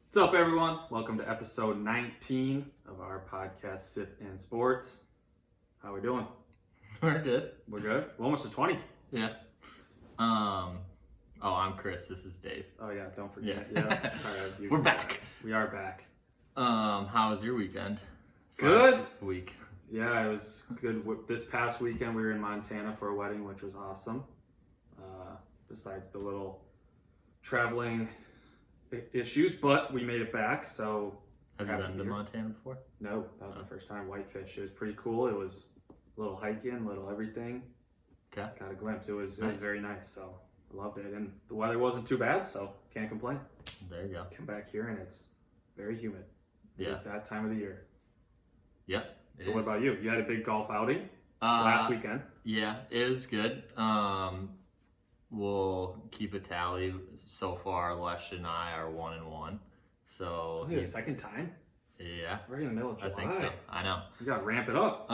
What's up, everyone? Welcome to episode 19 of our podcast, Sit and Sports. How we doing? We're good. We're good? We're almost to 20. Yeah. I'm Chris. This is Dave. Oh, yeah, don't forget. Yeah. All right, We're back. We are back. How was your weekend? Good. Week. Yeah, it was good. This past weekend, we were in Montana for a wedding, which was awesome. Besides the little traveling issues, but we made it back, so... Have you been to Montana before? No, that was my first time. Whitefish. It was pretty cool. It was a little hiking, little everything. Okay. Got a glimpse. It was Nice. very nice, so I loved it. And the weather wasn't too bad, so can't complain. There you go. Come back here and it's very humid. Yeah. It's that time of the year. Yeah. So what about you? You had a big golf outing last weekend. Yeah, it was good. We'll keep a tally. So far, Lesh and I are 1-1. So It's only the second time? Yeah. Right in the middle of July. I think so. I know. You gotta ramp it up.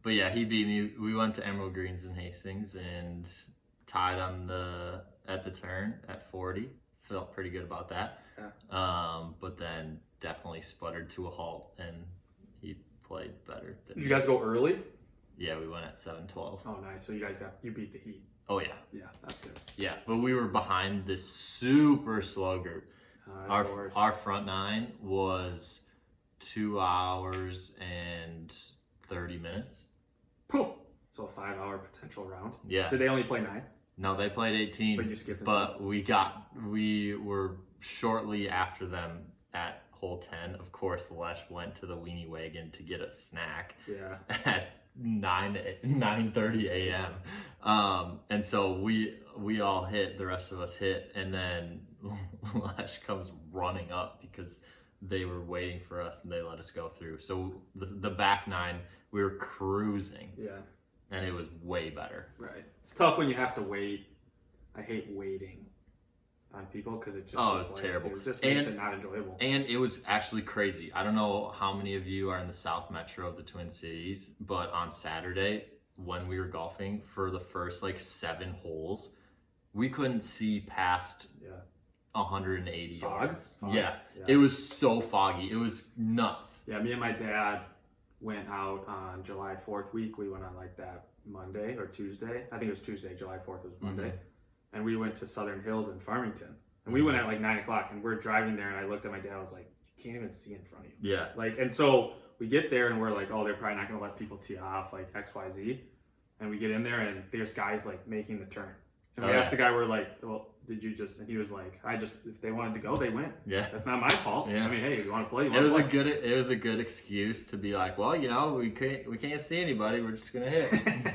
But yeah, he beat me. We went to Emerald Greens in Hastings and tied at the turn at 40. Felt pretty good about that. Yeah. But then definitely sputtered to a halt, and he played better than Did you guys go early? Yeah, we went at 7-12. Oh, nice. So you beat the Heat. Oh yeah. Yeah, that's good. Yeah, but we were behind this super slow group. That's the worst. Our front nine was 2 hours and 30 minutes. So a 5-hour potential round. Yeah. Did they only play 9? No, they played 18. But you skipped it. But we were shortly after them at hole 10. Of course, Lesh went to the weenie wagon to get a snack. Yeah. At 9:30 a.m. And so we all hit, the rest of us hit, and then Lesh comes running up because they were waiting for us and they let us go through. So the back nine, we were cruising. Yeah. And it was way better. Right. It's tough when you have to wait. I hate waiting on people because it just it's terrible. It just makes it not enjoyable. And it was actually crazy. I don't know how many of you are in the South Metro of the Twin Cities, but on Saturday when we were golfing for the first 7 holes, we couldn't see past 180 yards. Fog? Yeah. It was so foggy. It was nuts. Yeah, me and my dad went out on July 4th week. We went on that Monday or Tuesday. I think it was Tuesday. July 4th was Monday. Mm-hmm. And we went to Southern Hills in Farmington. And we went at 9 o'clock, and we're driving there, and I looked at my dad. I was like, you can't even see in front of you. Yeah. And so we get there, and we're like, oh, they're probably not going to let people tee off, X, Y, Z. And we get in there, and there's guys, making the turn. And we asked the guy, we're like, well, did you just... And he was like, if they wanted to go, they went. Yeah. That's not my fault. Yeah. I mean, hey, if you want to play, It was a good excuse to be like, well, we can't see anybody. We're just going to hit.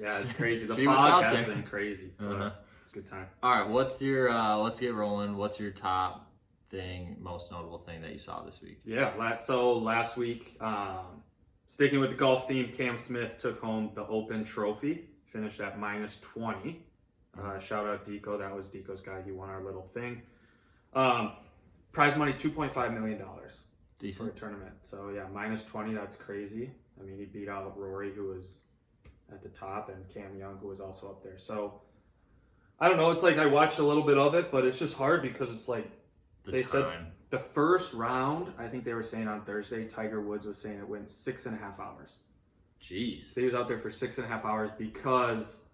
Yeah, it's crazy. The See what's fog out has there. been crazy. Uh-huh. It's a good time. All right, what's your let's get rolling. What's your top thing, most notable thing that you saw this week? Yeah, so last week, sticking with the golf theme, Cam Smith took home the Open Trophy, finished at -20. Shout out Deco, that was Deco's guy. He won our little thing. Prize money $2.5 million. Decent. For a tournament. So yeah, -20, that's crazy. I mean, he beat out Rory, who was at the top, and Cam Young, who was also up there. So I don't know. It's I watched a little bit of it, but it's just hard because it's they said the first round, I think they were saying on Thursday, Tiger Woods was saying it went 6.5 hours. Jeez. So he was out there for 6.5 hours because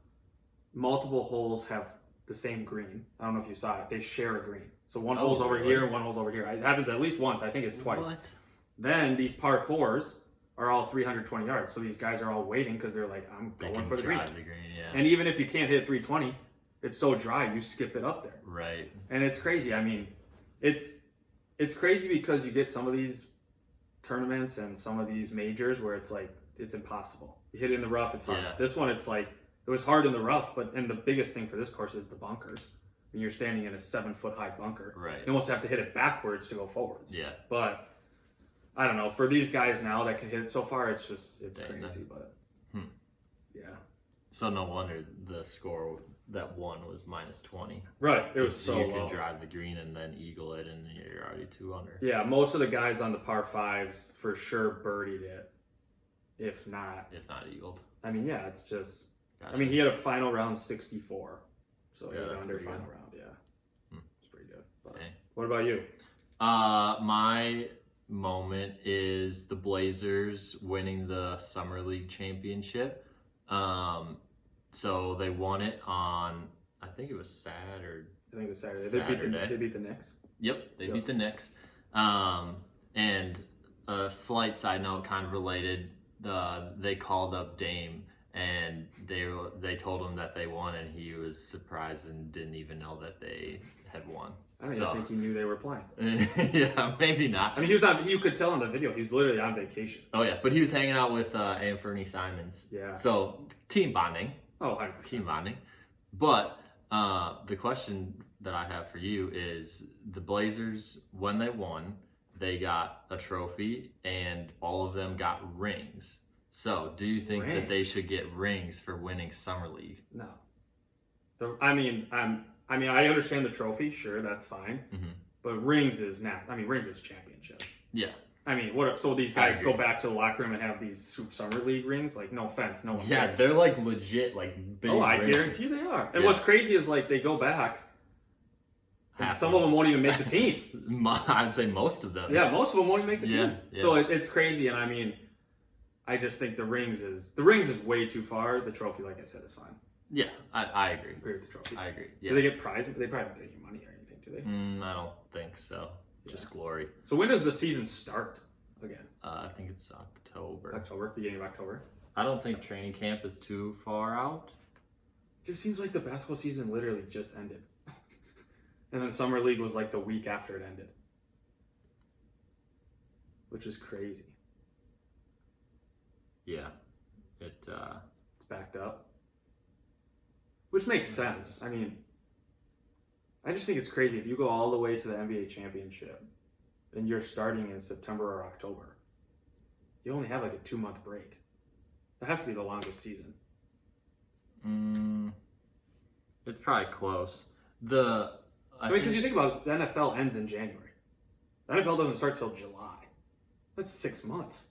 multiple holes have the same green. I don't know if you saw it. They share a green. So one hole's over here and one hole's over here. It happens at least once. I think it's twice. What? Then these par 4s are all 320 yards. So these guys are all waiting because they're like, I'm going for the green. Yeah. And even if you can't hit 320, it's so dry, you skip it up there. Right. And it's crazy. I mean, it's crazy because you get some of these tournaments and some of these majors where it's it's impossible. You hit it in the rough, it's hard. Yeah. This one, it's it was hard in the rough, and the biggest thing for this course is the bunkers. When you're standing in a 7-foot high bunker, right, you almost have to hit it backwards to go forwards. Yeah. But I don't know. For these guys now that can hit it so far, it's crazy. But yeah. So no wonder the score that won was -20. Right. It was so you low. could drive the green and then eagle it, and you're already 2 under. Yeah, most of the guys on the par 5s for sure birdied it, if not eagled. I mean, yeah, it's just. Gotcha. I mean, he had a final round 64, so Yeah, 8 that's under pretty final good. round. Yeah, it's pretty good. But Dang. what about you? My moment is the Blazers winning the Summer League championship. So they won it on, I think it was Saturday. I think it was Saturday. Saturday. They beat the Knicks. Yep, they beat the Knicks. And a slight side note, kind of related, they called up Dame and they told him that they won, and he was surprised and didn't even know that they had won. I don't even think he knew they were playing. Yeah, maybe not. I mean, he was on. You could tell in the video he was literally on vacation. Oh yeah, but he was hanging out with Anthony Simons. Yeah. So team bonding. Oh, 100%. Team bonding. But the question that I have for you is the Blazers, when they won, they got a trophy and all of them got rings. So do you think that they should get rings for winning Summer League? No. I mean, I understand the trophy. Sure, that's fine. Mm-hmm. But rings is not. I mean, rings is championship. Yeah. I mean, what? So these guys go back to the locker room and have these Summer League rings? Like, no offense, no one cares. They're like legit, like big. Oh, I rings. guarantee they are. And what's crazy is like they go back, and some of them won't even make the team. I'd say most of them. Yeah, most of them won't even make the team. Yeah. So it's crazy, and I mean, I just think the rings is way too far. The trophy, like I said, is fine. Yeah, I agree. Agree with the trophy. I agree. Yeah. Do they get prize? They probably don't get any money or anything, do they? I don't think so. Just glory. So when does the season start again? I think it's October. Beginning of October. I don't think training camp is too far out. It just seems like the basketball season literally just ended. And then Summer League was like the week after it ended. Which is crazy. Yeah. It's backed up. Which makes sense. I mean, I just think it's crazy. If you go all the way to the NBA championship and you're starting in September or October, you only have like a 2-month break. That has to be the longest season. It's probably close. I mean, because you think about it, the NFL ends in January. The NFL doesn't start till July. That's 6 months.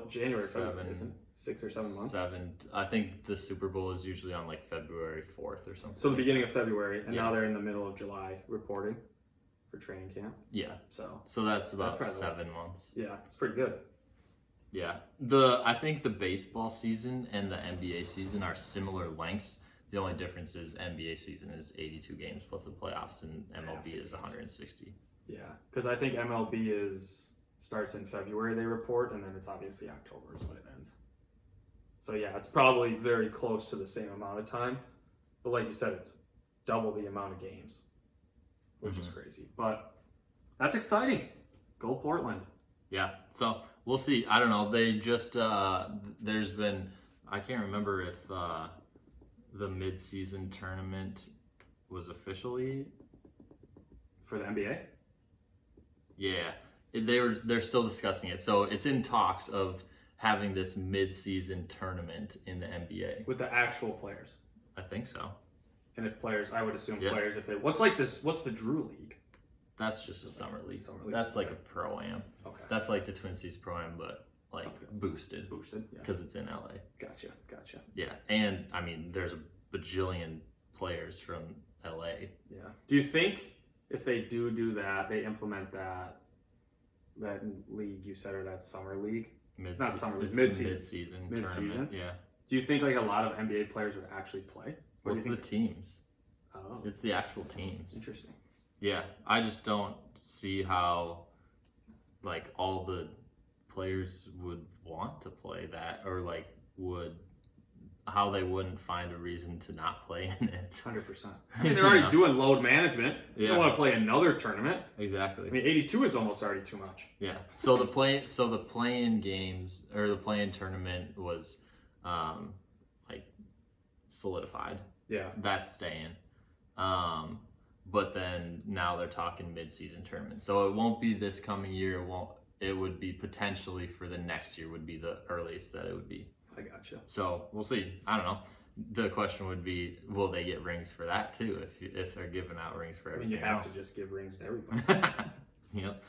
January, February, isn't it? 6 or 7 months? 7. I think the Super Bowl is usually on like February 4th or something. So the beginning of February, and now they're in the middle of July reporting for training camp. Yeah. So that's about 7 months. Yeah, it's pretty good. Yeah. I think the baseball season and the NBA season are similar lengths. The only difference is NBA season is 82 games plus the playoffs, and MLB is 160. Yeah, because I think MLB starts in February, they report, and then it's obviously October is when it ends. So yeah, it's probably very close to the same amount of time. But like you said, it's double the amount of games, which is crazy. But that's exciting. Go Portland. Yeah, so we'll see. I don't know. They just, there's been, I can't remember if the midseason tournament was officially. For the NBA? Yeah. They're still discussing it. So it's in talks of having this mid-season tournament in the NBA with the actual players. I think so. And if players, I would assume players, if they what's the Drew League? That's just a summer league. That's like a pro-am. Okay. That's like the Twin Cities pro-am, but like boosted. Because it's in LA. Gotcha. Yeah, and I mean, there's a bajillion players from LA. Yeah. Do you think if they do that, they implement that league you said, or that summer league? Not summer league, mid-season tournament. Yeah. Do you think like a lot of NBA players would actually play? What's the teams? Oh. It's the actual teams. Interesting. Yeah, I just don't see how like all the players would want to play that, or like how they wouldn't find a reason to not play in it. 100%. I mean, they're already doing load management. You don't want to play another tournament. Exactly. I mean, 82 is almost already too much. Yeah. So the play-in games, or the play-in tournament was like solidified. Yeah. That's staying. But then now they're talking mid-season tournament. So it won't be this coming year. It would be potentially for the next year would be the earliest that it would be. I gotcha. So we'll see. I don't know. The question would be, will they get rings for that too? If they're giving out rings for everything. I mean, you have to just give rings to everybody. Yep.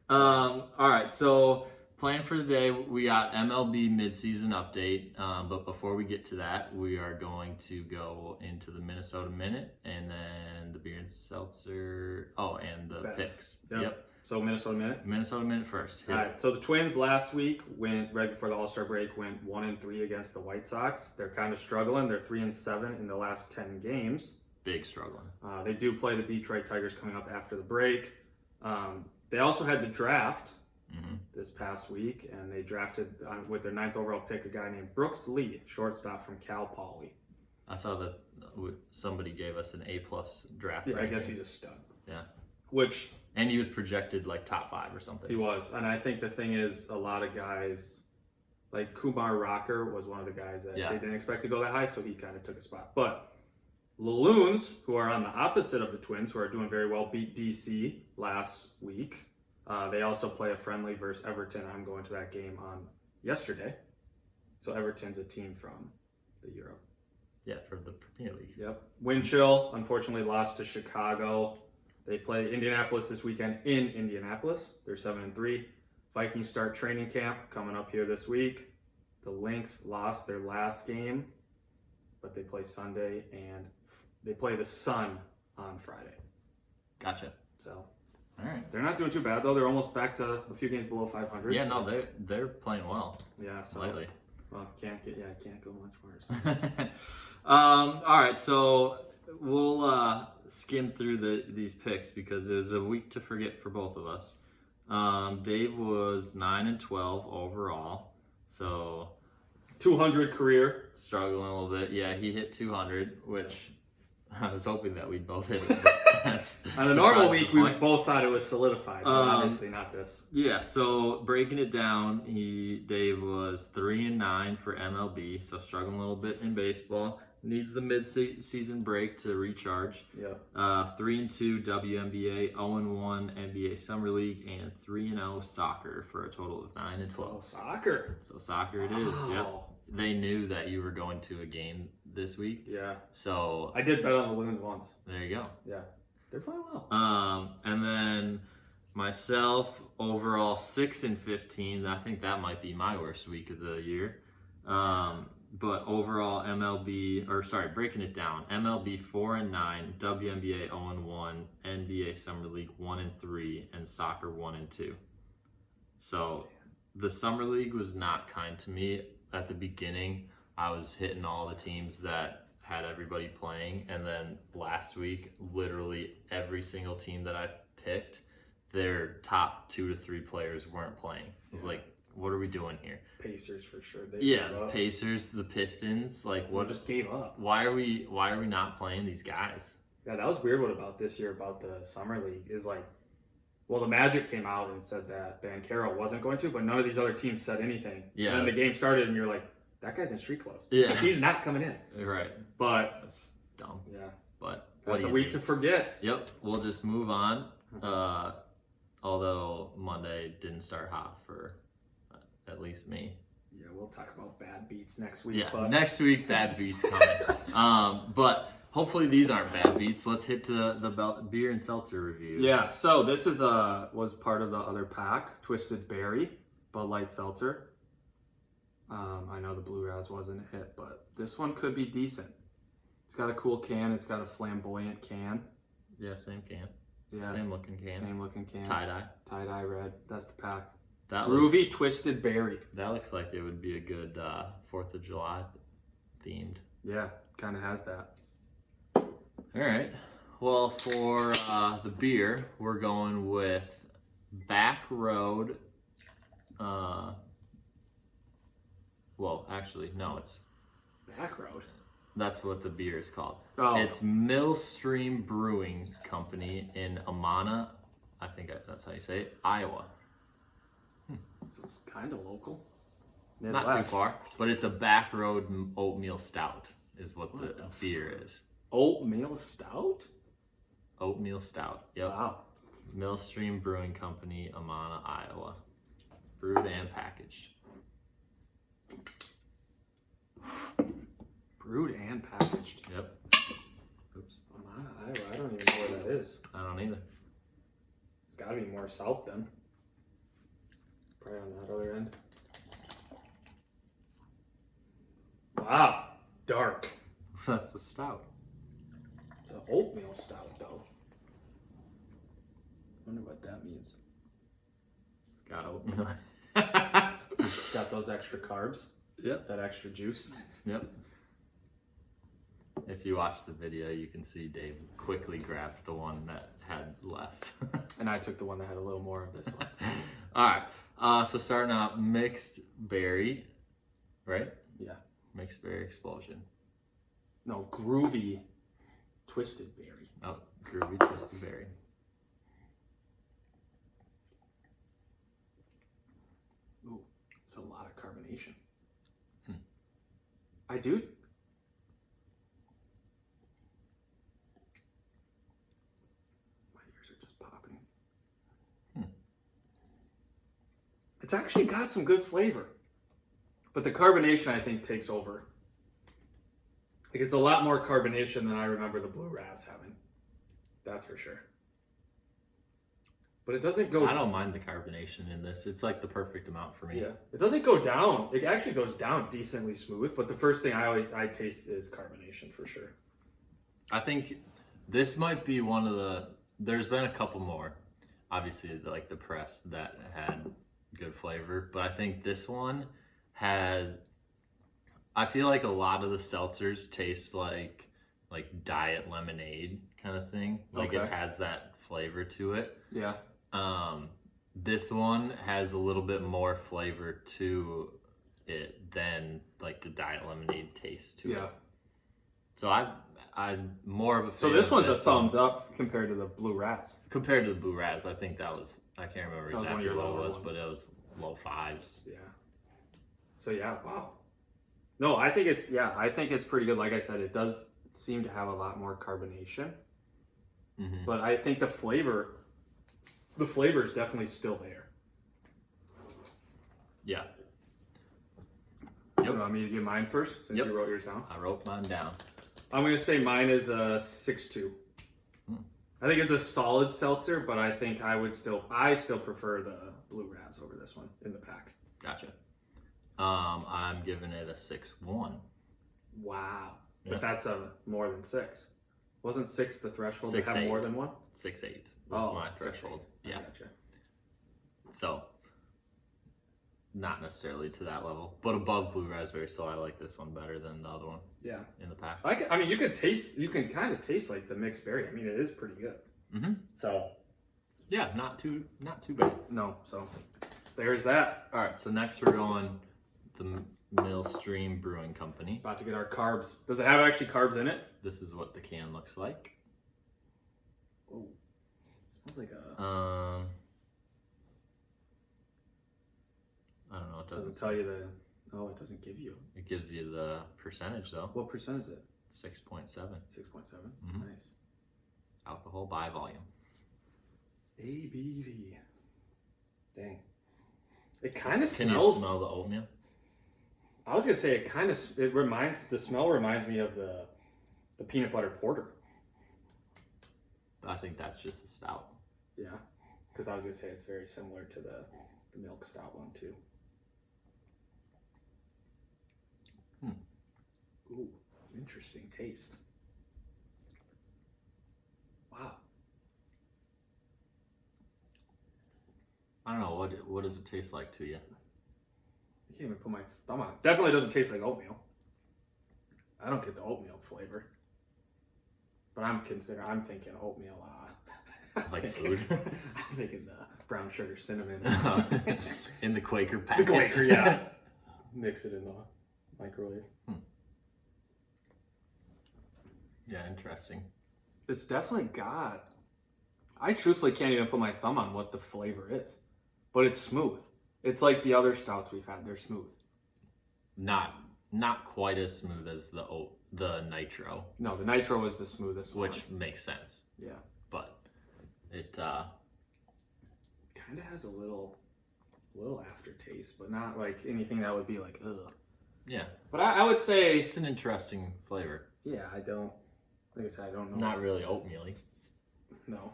All right. So plan for today, we got MLB midseason update. But before we get to that, we are going to go into the Minnesota Minute and then the beer Twins, Seltzer. Oh, and the Bets. picks. Yep. So Minnesota Minute. Minnesota Minute first. All right. So the Twins last week went right before the All-Star break, went 1-3 against the White Sox. They're kind of struggling. They're 3-7 in the last 10 games. Big struggling. They do play the Detroit Tigers coming up after the break. They also had the draft this past week, and they drafted with their 9th overall pick a guy named Brooks Lee, shortstop from Cal Poly. I saw that somebody gave us an A+ draft. Yeah, I ranking. guess he's a stud. Yeah. And he was projected like top 5 or something. He was. And I think the thing is, a lot of guys, like Kumar Rocker was one of the guys that they didn't expect to go that high, so he kind of took a spot. But the Loons, who are on the opposite of the Twins, who are doing very well, beat DC last week. They also play a friendly versus Everton. I'm going to that game on yesterday. So Everton's a team from the Europe. Yeah, for the Premier League. Yep. Wind chill, unfortunately, lost to Chicago. They play Indianapolis this weekend in Indianapolis. They're 7-3. Vikings start training camp coming up here this week. The Lynx lost their last game, but they play Sunday, and they play the Sun on Friday. Gotcha. So, all right. They're not doing too bad, though. They're almost back to a few games below 500. Yeah, no, they're playing well. Yeah, so lately. Well, can't go much worse. All right, so we'll skim through these picks because it was a week to forget for both of us. Dave was 9-12 overall, so 200 career. Struggling a little bit. Yeah, he hit 200, which I was hoping that we'd both hit. On a normal week, we both thought it was solidified, but obviously not this. Yeah, so breaking it down, Dave was 3-9 for MLB, so struggling a little bit in baseball. Needs the mid-season break to recharge. Yeah. 3-2 WNBA, 0-1 NBA Summer League, and 3-0 soccer for a total of 9-12. So soccer. So soccer it is. Yep. They knew that you were going to a game this week. Yeah. So I did bet on the Loons once. There you go. Yeah. They're playing well. And then myself overall 6-15. I think that might be my worst week of the year. But overall breaking it down, MLB 4-9, WNBA 0-1, NBA Summer League 1-3, and soccer 1-2. So the Summer League was not kind to me at the beginning. I was hitting all the teams that had everybody playing, and then last week, literally every single team that I picked, their top 2 to 3 players weren't playing. It was like, what are we doing here? Pacers for sure. The Pacers, the Pistons, like what? Just gave up. Why are we not playing these guys? Yeah, that was weird. What about this year about the Summer League is like, well, the Magic came out and said that Banchero wasn't going to, but none of these other teams said anything. Yeah. And then the game started, and you're like, that guy's in street clothes. Yeah. Like, he's not coming in. Right. But that's dumb. Yeah. But that's a week to forget. Yep. We'll just move on. Although Monday didn't start hot for at least me. Yeah, we'll talk about bad beats next week. Yeah, but... next week bad beats coming. But hopefully these aren't bad beats. Let's hit to the beer and seltzer review. Yeah, so this is was part of the other pack, Twisted Berry, Bud Light Seltzer. I know the Blue Raz wasn't a hit, but this one could be decent. It's got a cool can. It's got a flamboyant can. Yeah, same can. Yeah, same looking can. Same looking can. Tie-dye red. That's the pack. That Groovy Twisted Berry. That looks like it would be a good 4th of July themed. Yeah, kind of has that. All right. Well, for the beer, we're going with Back Road. Well, actually, no, it's Back Road. That's what the beer is called. Oh. It's Millstream Brewing Company in Amana. I think that's how you say it. Iowa. So it's kind of local. Midwest. Not too far, but it's a Back Road Oatmeal Stout is what the beer is. Oatmeal Stout? Oatmeal Stout. Yep. Wow. Millstream Brewing Company, Amana, Iowa. Brewed and packaged. Brewed and packaged. Yep. Oops. Amana, Iowa. I don't even know where that is. I don't either. It's got to be more south then. Probably on that other end. Wow. Dark. That's a stout. It's an oatmeal stout, though. that means. It's got oatmeal. Got those extra carbs. Yep. That extra juice. Yep. If you watch the video, you can see Dave quickly grabbed the one that had less. And I took the one that had a little more of this one. All right. So starting out, mixed berry, right? Yeah. Mixed berry explosion. No, groovy twisted berry. Oh, groovy twisted berry. Ooh, it's a lot of carbonation. I do. My ears are just popping. It's actually got some good flavor. But the carbonation, I think, takes over. Like, it's a lot more carbonation than I remember the Blue Raz having. That's for sure. But it doesn't go... I don't mind the carbonation in this. It's like the perfect amount for me. Yeah. It doesn't go down. It actually goes down decently smooth, but the first thing I taste is carbonation for sure. I think this might be one of the... There's been a couple more. Obviously, like the press that had good flavor. But I think this one had... I feel like a lot of the seltzers taste like diet lemonade kind of thing. Like Okay. it has that flavor to it. Yeah. This one has a little bit more flavor to it than like the diet lemonade taste to it. So I'm more of a fan. So this of one's a this thumbs one. up compared to the Blue Raz. Compared to the Blue Raz. I think that was, I can't remember That was one of exactly your what it lower was, ones. but it was low fives. Yeah. So yeah, wow. No, I think it's pretty good. Like I said, it does seem to have a lot more carbonation. Mm-hmm. But I think the flavor is definitely still there. Yeah. You want me to give mine first since Yep. you wrote yours down? I wrote mine down. I'm going to say mine is a 6.2. I think it's a solid seltzer, but I think I still prefer the Blue Raz over this one in the pack. Gotcha. I'm giving it a 6.1. Wow. Yeah. But that's a more than 6. Wasn't 6 the threshold to 6.8. have more than one? 6.8 was my 6.8. threshold. I Yeah. gotcha. So, not necessarily to that level, but above Blue Raspberry, so I like this one better than the other one Yeah. in the pack. I mean, you can kind of taste like the mixed berry. I mean, it is pretty good. Mm-hmm. So, Yeah, not too bad. no. So, there's that. All right, so next we're going the Millstream Brewing Company. About to get our carbs. Does it have actually carbs in it? This is what the can looks like. Oh, smells like a... I don't know. It doesn't doesn't tell you the... Oh, it doesn't give you. It gives you the percentage though. What percent is it? 6.7 6.7. Mhm. Nice. alcohol by volume. ABV. Dang. It kind of Can smells... you smell the oatmeal? I was gonna say the smell reminds me of the peanut butter porter. I think that's just the stout. Yeah, because I was gonna say it's very similar to the milk stout one too. Ooh, interesting taste. Wow. I don't know, what does it taste like to you? I can't even put my thumb on it. Definitely doesn't taste like oatmeal. I don't get the oatmeal flavor. But I'm thinking oatmeal. Like food? I'm thinking the brown sugar cinnamon. In the Quaker The packets. Quaker, yeah. Mix it in the microwave. Yeah, interesting. It's definitely got... I truthfully can't even put my thumb on what the flavor is. But it's smooth. It's like the other stouts we've had. They're smooth. Not quite as smooth as the nitro, No, the nitro was the smoothest one. which makes sense. Yeah. But it Kind of has a little aftertaste, but not like anything that would be like, ugh. yeah, But I would say... it's an interesting flavor. Yeah, I don't... Like I said, I don't know. Not really oatmeal-y. No.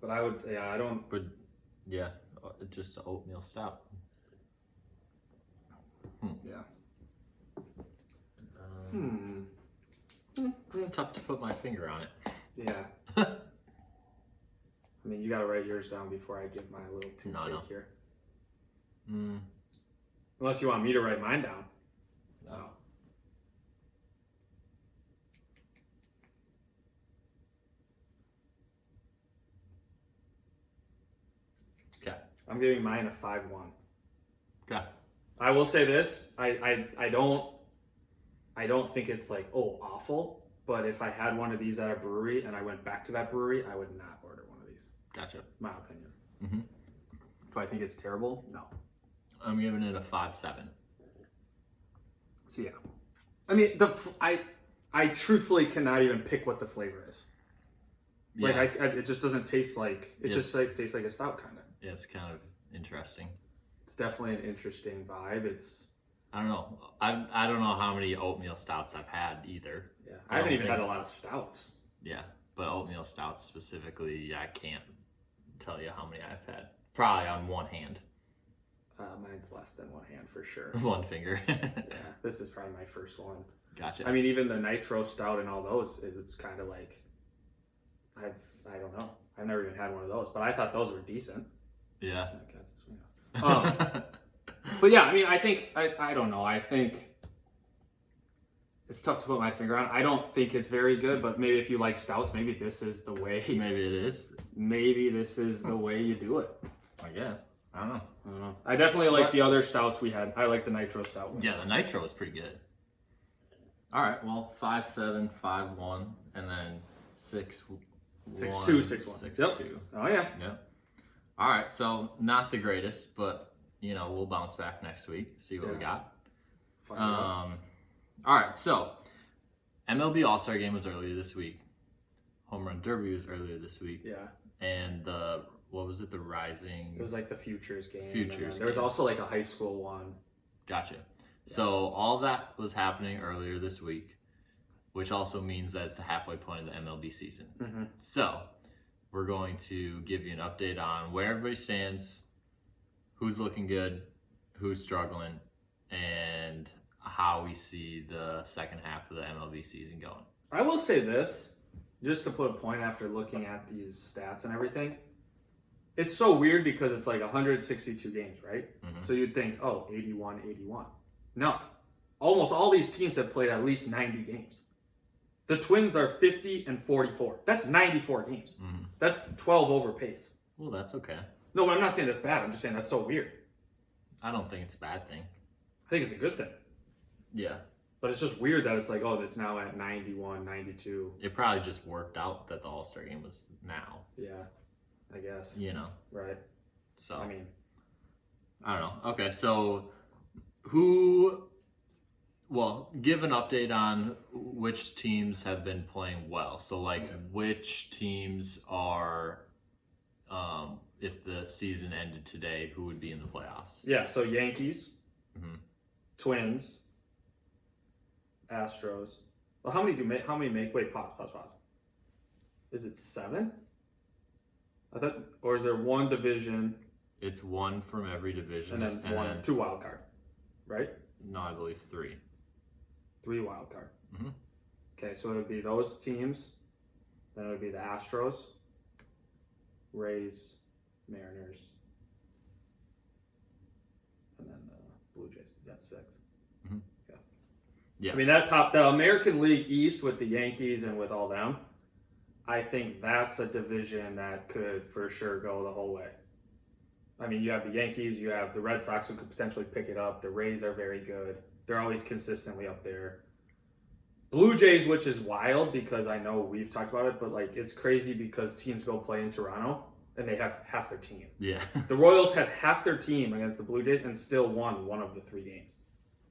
But I would say, I don't... But yeah, just an oatmeal stout. Yeah. It's tough to put my finger on it. Yeah. I mean, you got to write yours down before I give my little take here. Unless you want me to write mine down. No. Okay. I'm giving mine a 5-1. Okay. I will say this: I don't think it's like awful. But if I had one of these at a brewery and I went back to that brewery, I would not order one of these. Gotcha. My opinion. Mm-hmm. Do I think it's terrible? No. I'm giving it a 5-7. So yeah, I mean I truthfully cannot even pick what the flavor is. Like Yeah. it just doesn't taste like it. Just like tastes like a stout kind of. Yeah, it's kind of interesting. It's definitely an interesting vibe. I don't know. I don't know how many oatmeal stouts I've had either. Yeah, I haven't even had a lot of stouts. Yeah, but oatmeal stouts specifically, I can't tell you how many I've had. Probably on one hand. Mine's less than one hand for sure. One finger. Yeah, this is probably my first one. Gotcha. I mean, even the nitro stout and all those, it's kind of like I don't know. I've never even had one of those, but I thought those were decent. Yeah. But yeah, I mean, I think I don't know. I think it's tough to put my finger on. I don't think it's very good, but maybe if you like stouts, maybe this is the way. Maybe it is. Maybe this is the way you do it. I guess. I don't know. I definitely like the other stouts we had. I like the nitro stout one. Yeah, the nitro was pretty good. All right, well, 5-7, 5-1, and then 6-1. 6-2, 6-1. 6-2. Yep. Oh yeah. Yep. All right, so not the greatest, but we'll bounce back next week, see what we got. All right, so MLB All-Star Game was earlier this week. Home Run Derby was earlier this week. Yeah. And what was it? The Rising. It was like the Futures game. Futures. There was also like a high school one. Gotcha. Yeah. So all that was happening earlier this week, which also means that it's the halfway point of the MLB season. Mm-hmm. So we're going to give you an update on where everybody stands, who's looking good, who's struggling, and how we see the second half of the MLB season going. I will say this, just to put a point after looking at these stats and everything. It's so weird because it's like 162 games, right? Mm-hmm. So you'd think, 81. No. Almost all these teams have played at least 90 games. The Twins are 50 and 44. That's 94 games. Mm-hmm. That's 12 over pace. Well, that's okay. No, but I'm not saying that's bad. I'm just saying that's so weird. I don't think it's a bad thing. I think it's a good thing. Yeah. But it's just weird that it's like, it's now at 91, 92. It probably just worked out that the All-Star Game was now. Yeah, I guess. Right. So, I mean, I don't know. Okay, so give an update on which teams have been playing well. So, which teams are, if the season ended today, who would be in the playoffs? Yeah, so Yankees, Mm-hmm. Twins, Astros. Well, how many make? Wait, pause. Is it 7? I thought, or is there one division? It's one from every division. And then 2 wild card, right? No, I believe 3. 3 wild card. Mm-hmm. Okay, so it would be those teams. Then it would be the Astros, Rays, Mariners, and then the Blue Jays. Is that 6? Mm-hmm. Okay. Yeah. I mean, the American League East with the Yankees and with all them, I think that's a division that could for sure go the whole way. I mean, you have the Yankees, you have the Red Sox who could potentially pick it up. The Rays are very good. They're always consistently up there. Blue Jays, which is wild because I know we've talked about it, but it's crazy because teams go play in Toronto and they have half their team. Yeah. The Royals had half their team against the Blue Jays and still won one of the 3 games.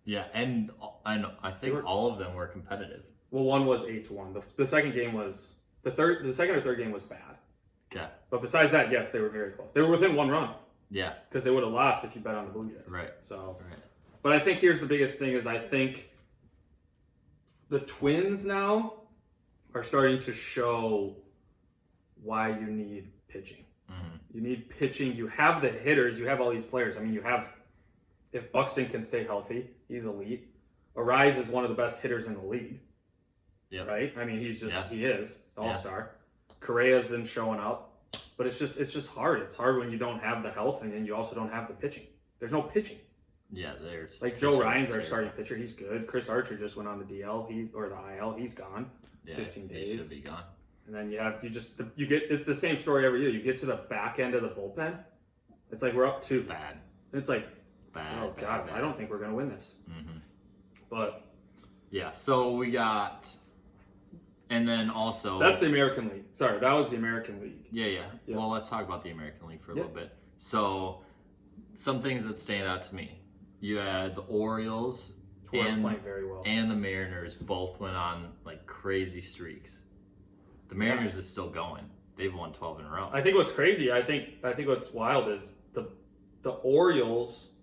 Yeah, and I think all of them were competitive. Well, one was 8-1. The second game was the second or third game was bad. Okay. But besides that, yes, they were very close. They were within 1 run. Yeah. Because they would have lost if you bet on the Blue Jays. Right. So. Right. But I think here's the biggest thing is I think the Twins now are starting to show why you need pitching. Mm-hmm. You need pitching. You have the hitters. You have all these players. I mean, you have, if Buxton can stay healthy, he's elite. Arise is one of the best hitters in the league. Yeah. Right? I mean, he is all-star. Yeah. Correa's been showing up. but it's just hard. It's hard when you don't have the health and then you also don't have the pitching. There's no pitching. Yeah, there's like Joe Ryan's our starting pitcher. He's good. Chris Archer just went on the DL. Or the IL. He's gone. Yeah, 15 days. He should be gone. And then you get it's the same story every year. You get to the back end of the bullpen. It's like we're up 2. Bad. And it's like, bad. God, I don't think we're gonna win this. Mm-hmm. But yeah, so we got, and then also that's the American League. Sorry, that was the American League. Yeah. Well, let's talk about the American League for a little bit. So some things that stand out to me. You had the Orioles who are playing very well, and the Mariners both went on like crazy streaks. The Mariners is still going. They've won 12 in a row. I think what's crazy, I think what's wild is the Orioles,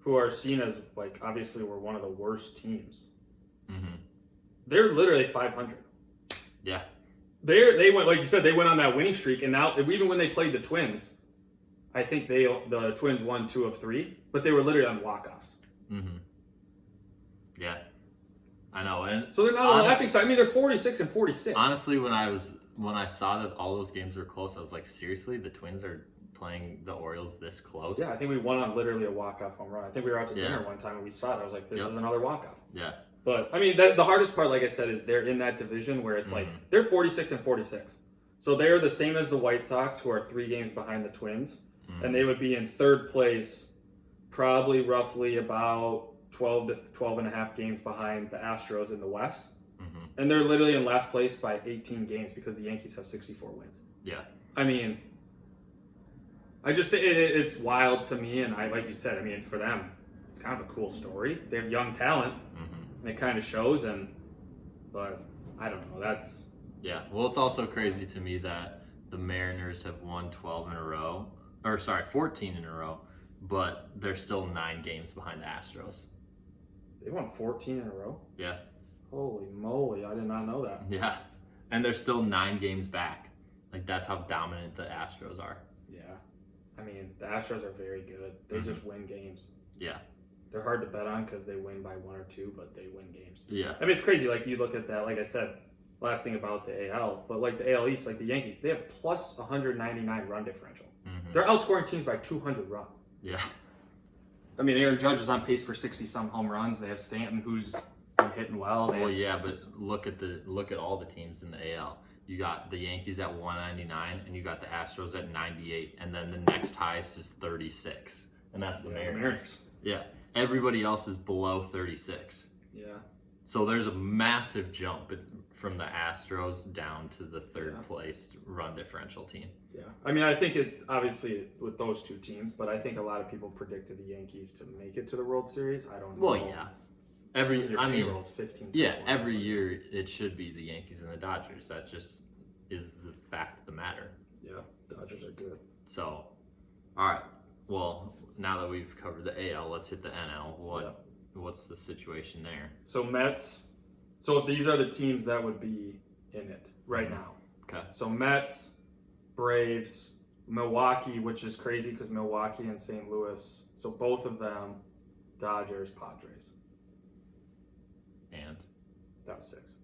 who are seen as like obviously were one of the worst teams. Mm-hmm. They're literally 500. Yeah. They went, like you said, they went on that winning streak, and now even when they played the Twins, I think the Twins won 2 of 3, but they were literally on walk-offs. Mm-hmm. Yeah, I know, and so they're not on the laughing side. I mean, they're 46 and 46. Honestly, when I saw that all those games were close, I was like, seriously, the Twins are playing the Orioles this close? Yeah, I think we won on literally a walk-off home run. I think we were out to dinner one time and we saw it. I was like, this is another walk-off. Yeah. But I mean, the hardest part, like I said, is they're in that division where it's like they're 46 and 46. So they're the same as the White Sox, who are 3 games behind the Twins, and they would be in 3rd place, probably roughly about 12 to 12 and a half games behind the Astros in the West. And they're literally in last place by 18 games because the Yankees have 64 wins. Yeah. I mean, I just it's wild to me, and like you said, I mean, for them, it's kind of a cool story. They have young talent, and it kind of shows. But I don't know. That's Well, it's also crazy to me that the Mariners have won 12 in a row, 14 in a row, but they're still 9 games behind the Astros. They won 14 in a row? Yeah. Holy moly, I did not know that. Yeah. And they're still 9 games back. Like, that's how dominant the Astros are. Yeah. I mean, the Astros are very good. They just win games. Yeah. They're hard to bet on because they win by 1 or 2, but they win games. Yeah. I mean, it's crazy. Like, you look at that, like I said, last thing about the AL, but like the AL East, like the Yankees, they have plus 199 run differential. They're outscoring teams by 200 runs. Yeah. I mean, Aaron Judge is on pace for 60-some home runs. They have Stanton, who's been hitting well. But look at all the teams in the AL. You got the Yankees at 199, and you got the Astros at 98, and then the next highest is 36, and that's the Mariners. Yeah, everybody else is below 36. Yeah. So there's a massive jump from the Astros down to the 3rd place run differential team. Yeah, I mean, I think it obviously with those 2 teams, but I think a lot of people predicted the Yankees to make it to the World Series. I don't know. Well, yeah. Every year it should be the Yankees and the Dodgers. That just is the fact of the matter. Yeah, Dodgers are good. So, all right. Well, now that we've covered the AL, let's hit the NL. What's the situation there? So Mets. So these are the teams that would be in it right now. Okay. So Mets, Braves, Milwaukee, which is crazy because Milwaukee and St. Louis. So both of them, Dodgers, Padres. And? That was 6.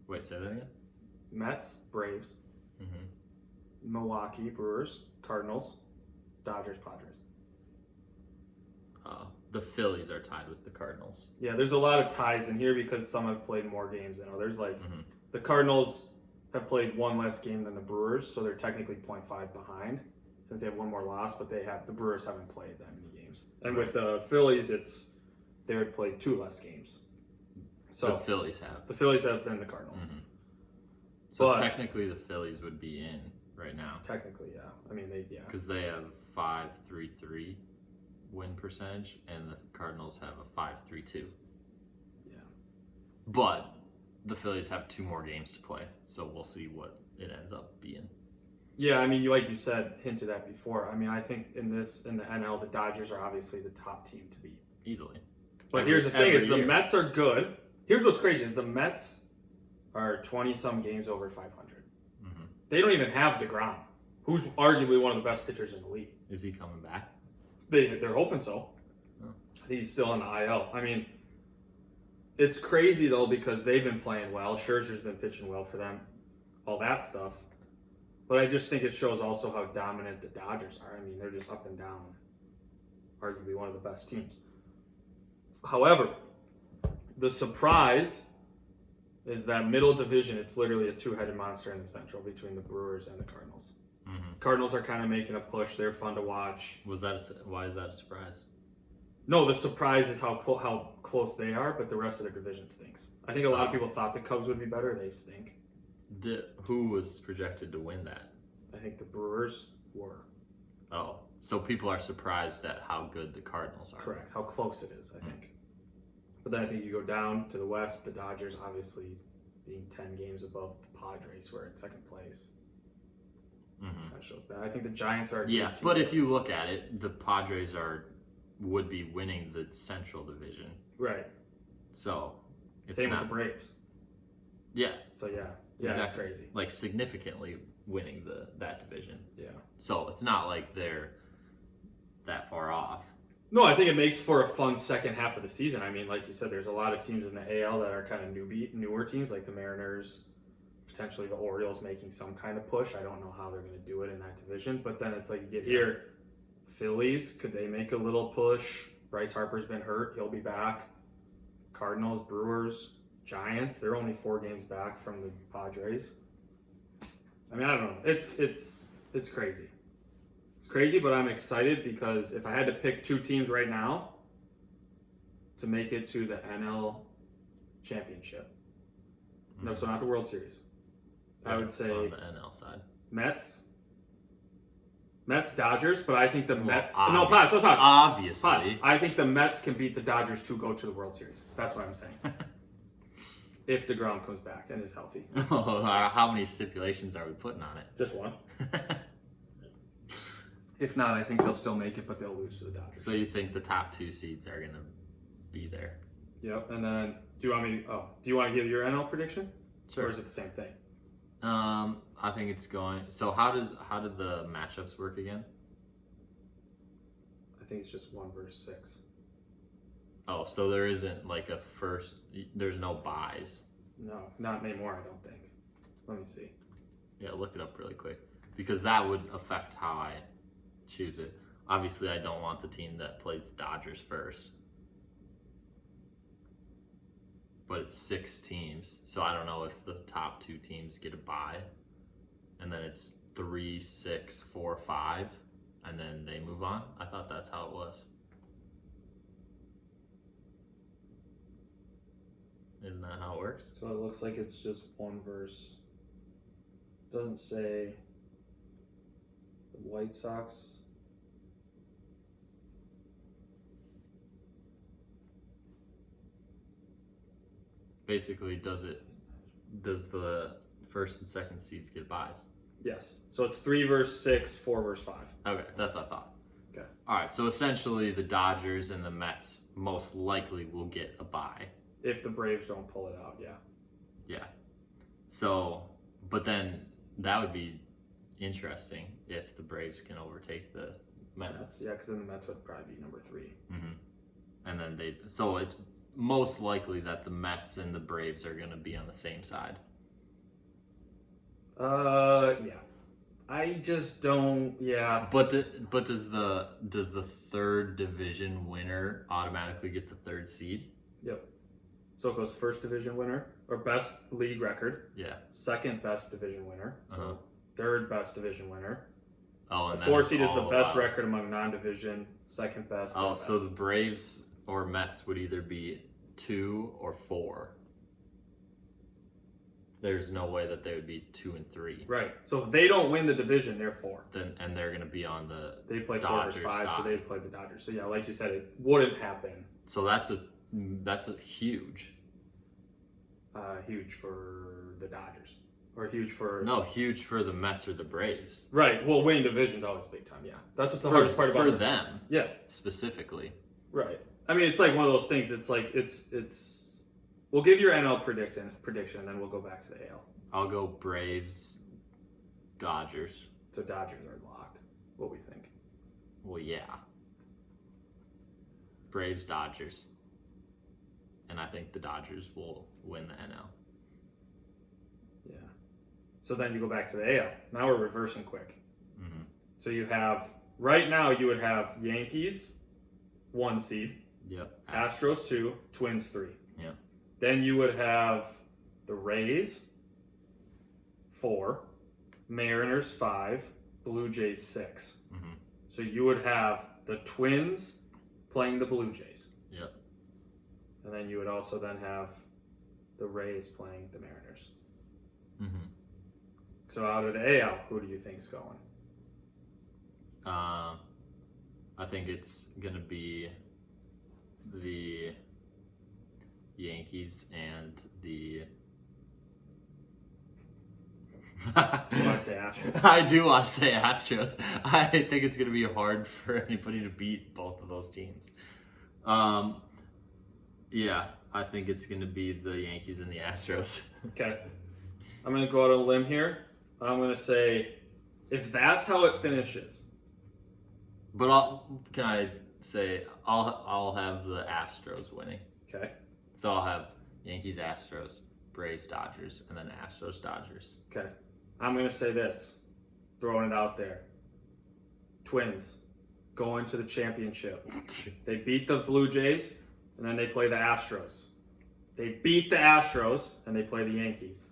Wait, say that again? Mets, Braves, Milwaukee, Brewers, Cardinals, Dodgers, Padres. The Phillies are tied with the Cardinals. Yeah, there's a lot of ties in here because some have played more games than others. Like the Cardinals have played 1 less game than the Brewers, so they're technically 0.5 behind since they have 1 more loss, but the Brewers haven't played that many games. And with the Phillies, they would play 2 less games. So the Phillies have than the Cardinals. So technically the Phillies would be in right now. Technically, yeah. I mean, because they have 5.33 win percentage, and the Cardinals have a 5.32. Yeah. But the Phillies have 2 more games to play, so we'll see what it ends up being. Yeah, I mean, like you said, hinted at before. I mean, I think in the NL, the Dodgers are obviously the top team to beat. Easily. But here's the thing: is the Mets are good. Here's what's crazy: is the Mets are 20-some games over 500. They don't even have DeGrom, who's arguably one of the best pitchers in the league. Is he coming back? They're hoping so. Oh. I think he's still on the IL. I mean, it's crazy though because they've been playing well. Scherzer's been pitching well for them, all that stuff. But I just think it shows also how dominant the Dodgers are. I mean, they're just up and down, arguably one of the best teams. However, the surprise is that middle division, it's literally a two-headed monster in the Central between the Brewers and the Cardinals. Mm-hmm. Cardinals are kind of making a push. They're fun to watch. Why is that a surprise? No, the surprise is how close they are, but the rest of their division stinks. I think a lot of people thought the Cubs would be better. They stink. Who was projected to win that? I think the Brewers were. Oh, so people are surprised at how good the Cardinals are. Correct. How close it is, I think. But then I think you go down to the West, the Dodgers obviously being 10 games above the Padres, who are in second place. Mm-hmm. Kind of shows that. I think the Giants are a Yeah, good team. but if you look at it, the Padres would be winning the Central Division. Right. So it's Same not with the Braves. Yeah. So yeah, Exactly. It's crazy. Like significantly winning that division. Yeah. So it's not like they're that far off. No, I think it makes for a fun second half of the season. I mean, like you said, there's a lot of teams in the AL that are kind of newer teams, like the Mariners, potentially the Orioles making some kind of push. I don't know how they're going to do it in that division, but then it's like you get here, Phillies, could they make a little push? Bryce Harper's been hurt, he'll be back. Cardinals, Brewers, Giants, they're only 4 games back from the Padres. I mean, I don't know. It's crazy. It's crazy, but I'm excited because if I had to pick 2 teams right now to make it to the NL Championship, no, so not the World Series, I would say on the NL side. Mets, Dodgers, but I think the Mets. Obviously. No, pause. Obviously. Pause. I think the Mets can beat the Dodgers to go to the World Series. That's what I'm saying. If DeGrom comes back and is healthy. How many stipulations are we putting on it? Just one. If not, I think they'll still make it, but they'll lose to the Dodgers. So you think the top 2 seeds are going to be there? Yep. And then, do you want to give your NL prediction? Sure. Or is it the same thing? I think it's going. So how did the matchups work again? I think it's just 1 versus 6. Oh, so there isn't like a first. There's no buys. No, not anymore. I don't think. Let me see. Yeah, look it up really quick because that would affect how I choose it. Obviously, I don't want the team that plays the Dodgers first. But it's 6 teams, so I don't know if the top 2 teams get a bye, and then it's 3, 6, 4, 5, and then they move on. I thought that's how it was. Isn't that how it works? So it looks like it's just 1 versus. Doesn't say the White Sox. Basically, does the first and second seeds get buys? Yes. So it's 3 versus 6, 4 versus 5. Okay, that's what I thought. Okay. All right, so essentially the Dodgers and the Mets most likely will get a bye. If the Braves don't pull it out, yeah. Yeah. So, but then that would be interesting if the Braves can overtake the Mets. Yeah, because then the Mets would probably be number 3. Mm-hmm. And then so it's most likely that the Mets and the Braves are going to be on the same side. Yeah. I just don't. Yeah. But does the third division winner automatically get the 3rd seed? Yep. So it goes first division winner or best league record. Yeah. Second best division winner. So third best division winner. Oh, and the then 4 seed is the best about... record among non-division. Second best. Oh, best. so the Braves or Mets would either be 2 or 4. There's no way that they would be 2 and 3. Right. So if they don't win the division, they're 4. And they're going to be on the they play Dodgers 4 versus 5, side. so they play the Dodgers. So yeah, like you said, it wouldn't happen. So that's a huge. Huge for the Dodgers, or huge for huge for the Mets or the Braves. Right. Well, winning division is always big time. Yeah, that's what's the hardest part about for it. them. Yeah. Specifically. Right. I mean, it's like one of those things. It's like it's. We'll give your NL prediction, and then we'll go back to the AL. I'll go Braves, Dodgers. So Dodgers are locked. What we think? Well, yeah. Braves, Dodgers. And I think the Dodgers will win the NL. Yeah. So then you go back to the AL. Now we're reversing quick. Mm-hmm. So you have, right now you would have Yankees, 1 seed. Yep. Astros 2, Twins 3. Yeah. Then you would have the Rays 4, Mariners 5, Blue Jays 6. Mm-hmm. So you would have the Twins playing the Blue Jays. Yep. And then you would also then have the Rays playing the Mariners. Mm-hmm. So out of the AL, who do you think's going? I think it's gonna be the Yankees and the. You want to say Astros? I do want to say Astros. I think it's gonna be hard for anybody to beat both of those teams. Yeah, I think it's gonna be the Yankees and the Astros. Okay. I'm going to go out on a limb here. I'm going to say, if that's how it finishes. But can I say I'll have the Astros winning. Okay. So I'll have Yankees, Astros, Braves, Dodgers, and then Astros, Dodgers. Okay. I'm going to say this, throwing it out there. Twins going to the championship. They beat the Blue Jays, and then they play the Astros. They beat the Astros, and they play the Yankees.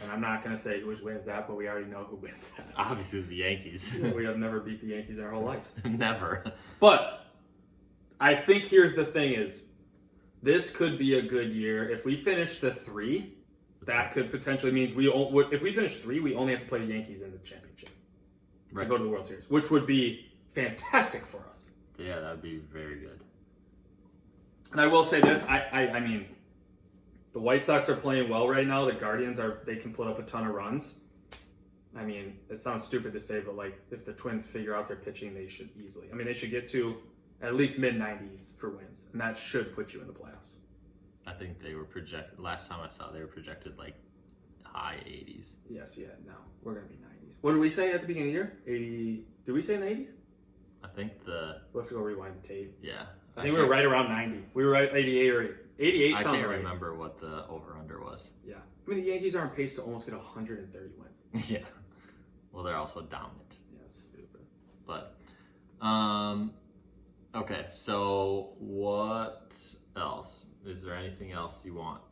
And I'm not going to say who wins that, but we already know who wins that. Obviously, the Yankees. We have never beat the Yankees in our whole lives. Never. But I think here's the thing is, this could be a good year. If we finish the 3, that could potentially mean if we finish 3, we only have to play the Yankees in the championship to go to the World Series, which would be fantastic for us. Yeah, that would be very good. And I will say this, I mean, the White Sox are playing well right now. The Guardians they can put up a ton of runs. I mean, it sounds stupid to say, but like if the Twins figure out their pitching, they should easily. I mean, they should get to at least mid-90s for wins, and that should put you in the playoffs. I think they were projected. Last time I saw, they were projected like high 80s. Yes, yeah, no, we're gonna be 90s. What did we say at the beginning of the year? 80? Did we say in the 80s? I think We'll have to go rewind the tape. yeah. I think we were right around 90. We were right at 88 or 88. I sounds can't right. remember what the over/under was. Yeah, I mean the Yankees are on pace to almost get 130 wins. Yeah. Well, they're also dominant. Yeah, that's stupid. But, okay. So what else? Is there anything else you want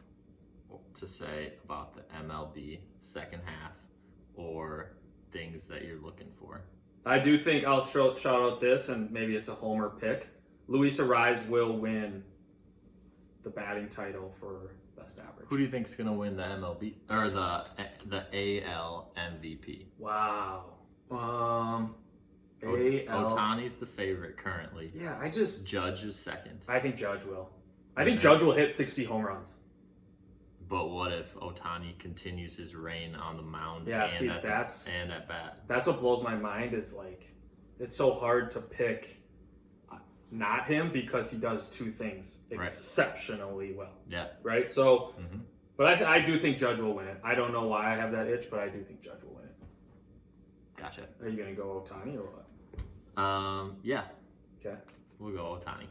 to say about the MLB second half, or things that you're looking for? I do think I'll shout out this, and maybe it's a homer pick. Luis Ariz will win the batting title for best average. Who do you think's gonna win the MLB or the AL MVP? Wow. AL. Ohtani's the favorite currently. Yeah, Judge is second. I think Judge will. I think Judge will hit 60 home runs. But what if Ohtani continues his reign on the mound? Yeah, and see, and at bat. That's what blows my mind is like, it's so hard to pick not him because he does 2 things exceptionally well. Yeah. Right? So, but I do think Judge will win it. I don't know why I have that itch, but I do think Judge will win it. Gotcha. Are you going to go Ohtani or what? Yeah. Okay. We'll go Ohtani.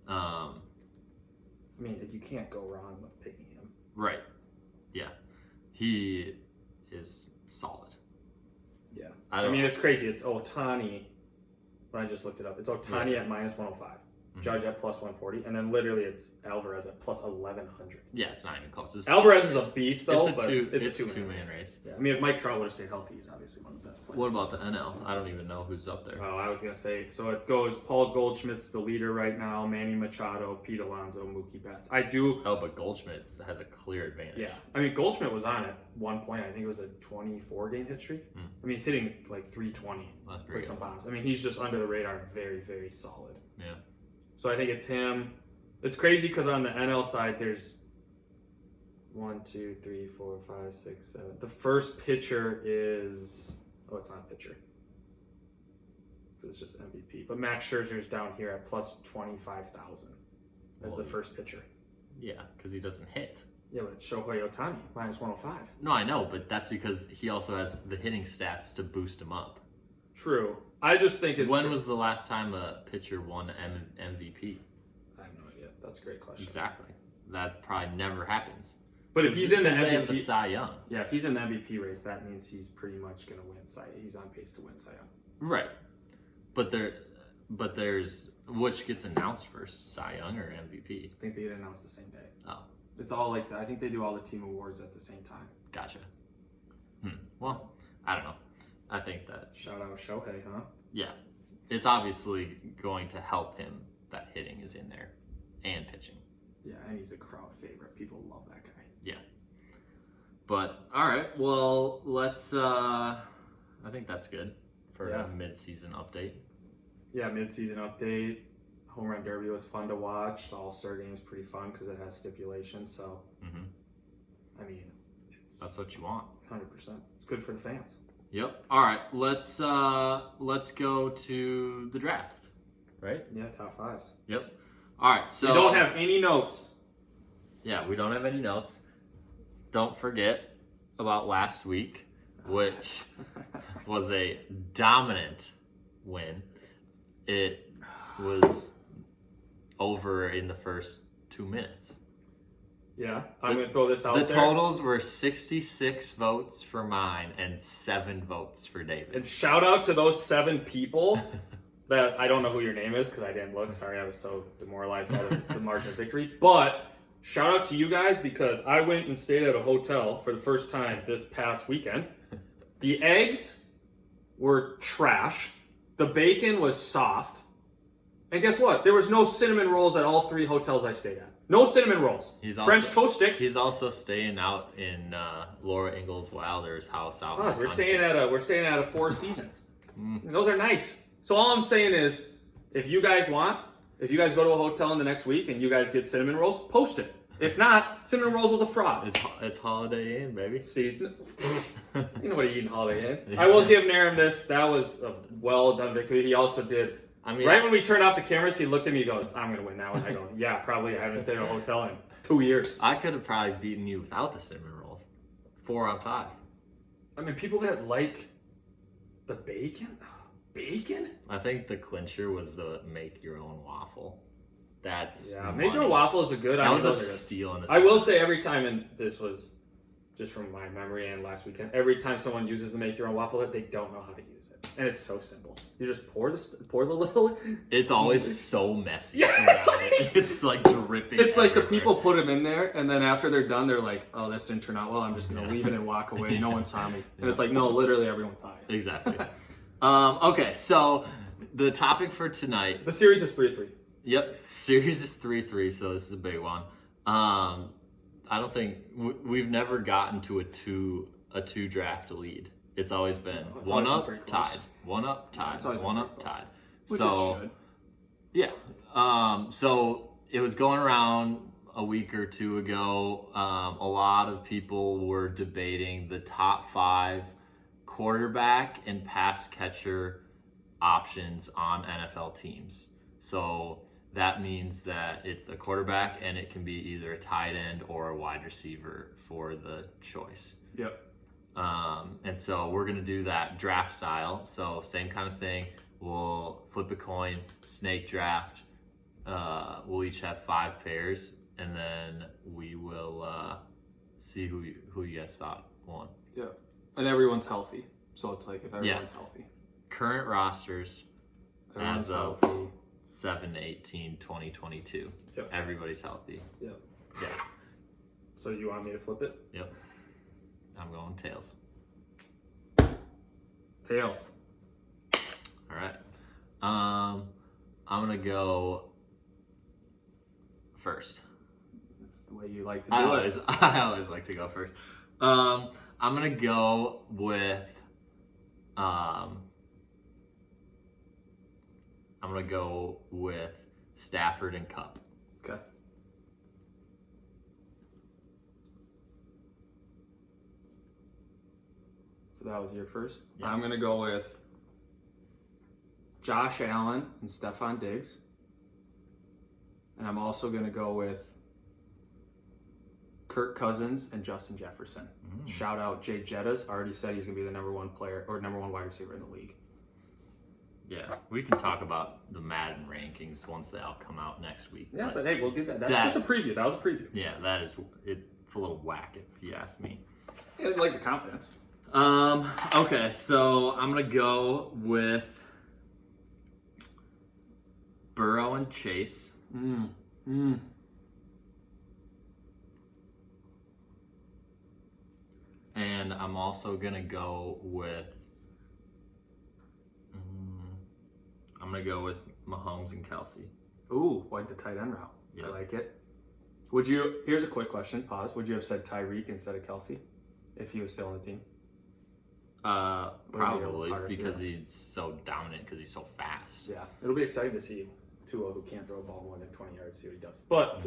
I mean, you can't go wrong with picking him. Right. Yeah. He is solid. Yeah. I mean, it's crazy. It's Ohtani. When I just looked it up, it's Ohtani at minus 105, Judge at plus 140, and then literally it's Alvarez at plus 1100. Yeah, it's not even close. Alvarez is a beast, though. It's a two-man race. Yeah. I mean, if Mike Trout would have stayed healthy, he's obviously one of the best players. What about the NL? I don't even know who's up there. Oh, I was going to say, so it goes Paul Goldschmidt's the leader right now, Manny Machado, Pete Alonso, Mookie Betts. But Goldschmidt has a clear advantage. Yeah. I mean, Goldschmidt was on at one point. I think it was a 24-game hit streak. I mean, he's hitting like 320 with some bombs. I mean, he's just under the radar, very, very solid. Yeah. So I think it's him. It's crazy because on the NL side, there's 1, 2, 3, 4, 5, 6, 7. The first pitcher is... Oh, it's not a pitcher. It's just MVP. But Max Scherzer's down here at plus 25,000 as the first pitcher. Yeah, because he doesn't hit. Yeah, but Shohei Ohtani, minus 105. No, I know, but that's because he also has the hitting stats to boost him up. True. I just think it's... When was the last time a pitcher won MVP? I have no idea. That's a great question. Exactly. That probably never happens. But if he's in the Because they have the MVP, Cy Young. yeah, if he's in the MVP race, that means he's pretty much going to win Cy. He's on pace to win Cy Young. Right. But there's which gets announced first, Cy Young or MVP? I think they get announced the same day. Oh, It's all like that. I think they do all the team awards at the same time. gotcha. Well, I don't know. I think that Shout out Shohei, huh? yeah, it's obviously going to help him that hitting is in there and pitching. Yeah, and he's a crowd favorite. People love that guy. Yeah. But all right, well, let's I think that's good for a mid-season update. Yeah, mid-season update. Home Run Derby was fun to watch. The All-Star Game is pretty fun because it has stipulations. So, I mean, that's what you want. 100%. It's good for the fans. Yep. All right, let's go to the draft. Right? Yeah, top fives. Yep. All right, so We don't have any notes. Yeah, we don't have any notes. Don't forget about last week, which was a dominant win. It was over in the first 2 minutes. Yeah, I'm going to throw this out there. there. The totals were 66 votes for mine and 7 votes for David. And shout out to those 7 people that I don't know who your name is because I didn't look. Sorry, I was so demoralized by the margin of victory. But shout out to you guys because I went and stayed at a hotel for the first time this past weekend. The eggs were trash. The bacon was soft. And guess what? There was no cinnamon rolls at all 3 hotels I stayed at. No cinnamon rolls. French toast sticks. He's also staying out in Laura Ingalls Wilder's house out. Oh, we're staying at a Four Seasons. Those are nice. So all I'm saying is, if you guys go to a hotel in the next week and you guys get cinnamon rolls, post it. If not, cinnamon rolls was a fraud. It's Holiday Inn, baby. See, you know what he eating Holiday Inn. I will give Naram this. That was a well done victory. He also did. Right when we turned off the cameras, he looked at me and goes, I'm going to win that one. I go, yeah, probably. I haven't stayed in a hotel in 2 years. I could have probably beaten you without the cinnamon rolls. 4 on 5. I mean, people that like the bacon? Bacon? I think the clincher was the make your own waffle. That's make your own waffle is a good. That was a steal in the I will say every time, and this was just from my memory and last weekend, every time someone uses the make your own waffle, they don't know how to use it, and it's so simple. You just pour the little. It's always so messy. Yeah, it's like dripping. It's like the people put them in there, and then after they're done, they're like, "Oh, this didn't turn out well. I'm just gonna leave it and walk away. No one saw me." And it's like, no, literally everyone saw you. Exactly. Okay, so the topic for tonight. The series is 3-3. Yep, series is 3-3, so this is a big one. I don't think we've never gotten to a two draft lead. It's always been one up, tied, one up, tied, one up, tied. So yeah, so it was going around a week or two ago. A lot of people were debating the top 5 quarterback and pass catcher options on NFL teams. So that means that it's a quarterback and it can be either a tight end or a wide receiver for the choice. Yep. And so we're going to do that draft style. So same kind of thing. We'll flip a coin, snake draft. We'll each have 5 pairs, and then we will see who you guys thought won. Yeah. And everyone's healthy. So it's like if everyone's healthy. Current rosters Everyone's as of healthy. 7/18/2022. Yep. Everybody's healthy. Yep. Yeah. So you want me to flip it? Yep. I'm going tails. Tails. All right. I'm gonna go first. That's the way you like to do it. I always like to go first. I'm gonna go with Stafford and Cup. Okay. So that was your first? Yeah. I'm going to go with Josh Allen and Stephon Diggs. And I'm also going to go with Kirk Cousins and Justin Jefferson. Shout out Jay Jettas. Already said he's going to be the number 1 player or number 1 wide receiver in the league. Yeah, we can talk about the Madden rankings once they all come out next week. Yeah, but hey, we'll get that. That's just a preview. That was a preview. Yeah, that is it. it's a little whack if you ask me. Yeah, I like the confidence. Okay, so I'm gonna go with Burrow and Chase. And I'm also gonna go with Mahomes and Kelsey. Ooh, like the tight end route. Yeah. I like it. Here's a quick question, pause. Would you have said Tyreek instead of Kelsey if he was still on the team? Probably, because he's so dominant, because he's so fast. Yeah, it'll be exciting to see Tua, who can't throw a ball more than 20 yards, see what he does. But,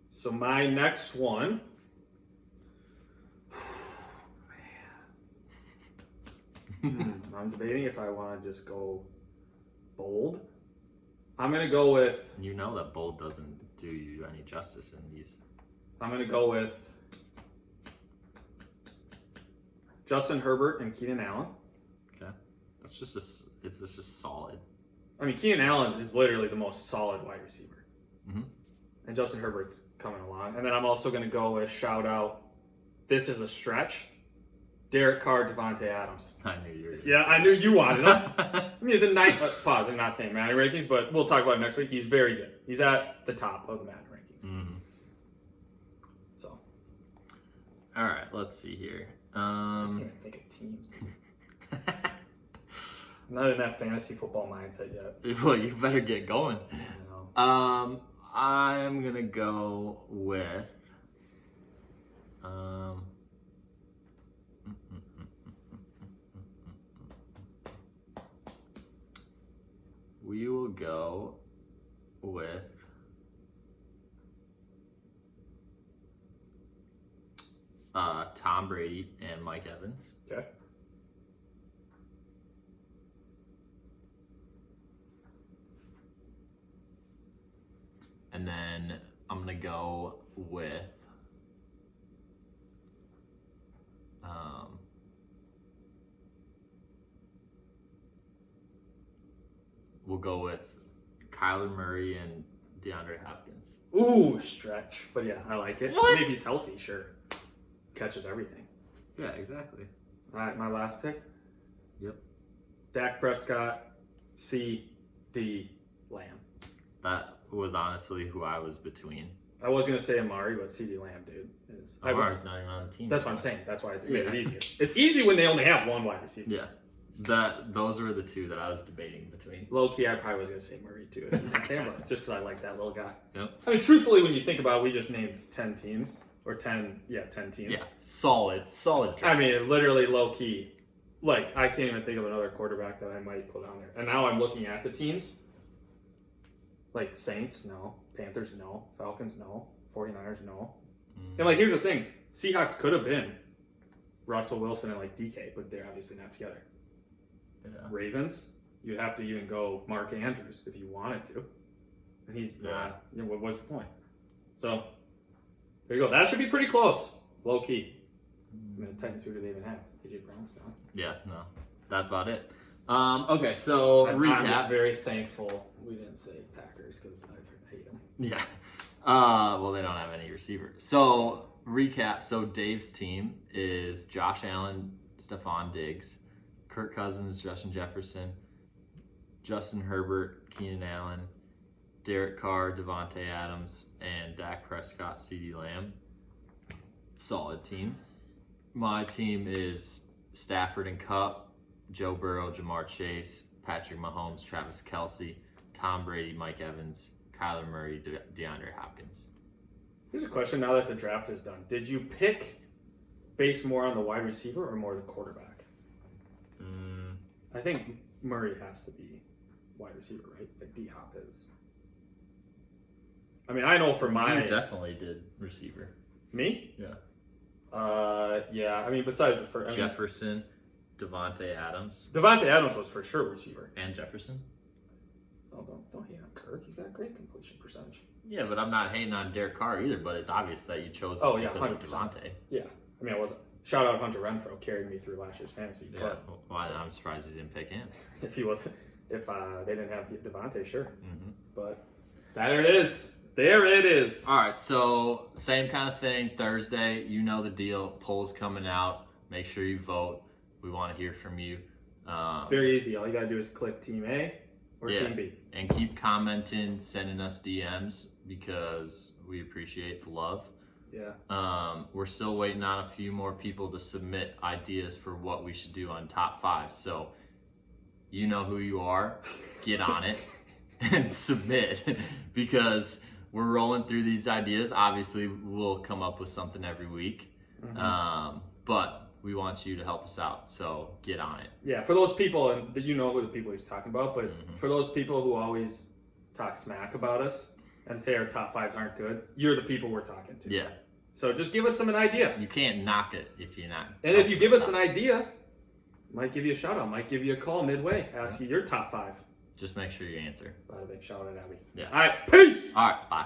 so my next one, I'm debating if I want to just go bold. I'm going to go with... You know that bold doesn't do you any justice in these. I'm going to go with Justin Herbert and Keenan Allen. Okay. It's just solid. I mean, Keenan Allen is literally the most solid wide receiver. Mm-hmm. And Justin Herbert's coming along. And then I'm also going to go with, shout out, this is a stretch, Derek Carr, Devontae Adams. I knew you were going to Yeah, I knew you wanted him. I mean, he's in ninth. Pause. I'm not saying Madden rankings, but we'll talk about it next week. He's very good. He's at the top of the Madden rankings. Mm-hmm. So. All right, let's see here. I can't even think of teams. I'm not in that fantasy football mindset yet. Well, you better get going. I know. I'm gonna go with we will go with Tom Brady and Mike Evans. Okay. And then I'm going to go with we'll go with Kyler Murray and DeAndre Hopkins. Ooh, stretch. But yeah, I like it. What? Maybe he's healthy, sure. Catches everything. Yeah, exactly. All right, my last pick. Yep. Dak Prescott, C.D. Lamb. That was honestly who I was between. I was going to say Amari, but C.D. Lamb, dude. Amari's not even on the team. That's what I'm saying. That's why I made it easier. It's easy when they only have one wide receiver. Yeah. Those were the two that I was debating between. Low key, I probably was going to say Murray too. If you didn't say him, but just because I like that little guy. Yep. I mean, truthfully, when you think about it, we just named 10 teams. Or 10 teams. Yeah, solid. I mean, literally low key. Like, I can't even think of another quarterback that I might put on there. And now I'm looking at the teams. Like, Saints, no. Panthers, no. Falcons, no. 49ers, no. And, like, here's the thing. Seahawks could have been Russell Wilson and, like, DK, but they're obviously not together. Yeah. Ravens, you'd have to even go Mark Andrews if you wanted to. And he's not. You know, what's the point? So, there you go. That should be pretty close. Low key. I mean, the Titans, who do they even have? AJ Brown's gone. Yeah, no. That's about it. Okay, so recap. I'm just very thankful we didn't say Packers because I hate them. Yeah. Well, they don't have any receivers. So, recap. So, Dave's team is Josh Allen, Stephon Diggs, Kirk Cousins, Justin Jefferson, Justin Herbert, Keenan Allen, Derek Carr, Devontae Adams, and Dak Prescott, CeeDee Lamb. Solid team. My team is Stafford and Kupp, Joe Burrow, Jamar Chase, Patrick Mahomes, Travis Kelce, Tom Brady, Mike Evans, Kyler Murray, DeAndre Hopkins. Here's a question now that the draft is done. Did you pick based more on the wide receiver or more the quarterback? I think Murray has to be wide receiver, right? Like D-Hop is. I mean, I know for my... You definitely did receiver. Me? Yeah. Yeah. I mean, besides the first... Jefferson, Devontae Adams. Devontae Adams was for sure receiver. And Jefferson? Oh, don't hate on Kirk. He's got great completion percentage. Yeah, but I'm not hating on Derek Carr either, but it's obvious that you chose him because of Devontae. Yeah. I mean, I wasn't... Shout out Hunter Renfrow, carried me through last year's fantasy. Yeah, well, I'm surprised he didn't pick him. If he wasn't... If they didn't have Devontae, sure. Mm-hmm. But there it is. There it is. All right, so same kind of thing. Thursday, you know the deal. Polls coming out. Make sure you vote. We want to hear from you. It's very easy. All you got to do is click Team A or Team B. And keep commenting, sending us DMs because we appreciate the love. Yeah. We're still waiting on a few more people to submit ideas for what we should do on top 5. So you know who you are. Get on it and submit because we're rolling through these ideas. Obviously, we'll come up with something every week. But we want you to help us out, so get on it. Yeah, for those people, and you know who the people he's talking about, but for those people who always talk smack about us and say our top 5s aren't good, you're the people we're talking to. Yeah. So just give us an idea. You can't knock it if you're not. And if you give us an idea, might give you a shout out, might give you a call midway, ask you your top 5. Just make sure you answer. Bada big shout out at Abby. Yeah. All right, peace. All right, bye.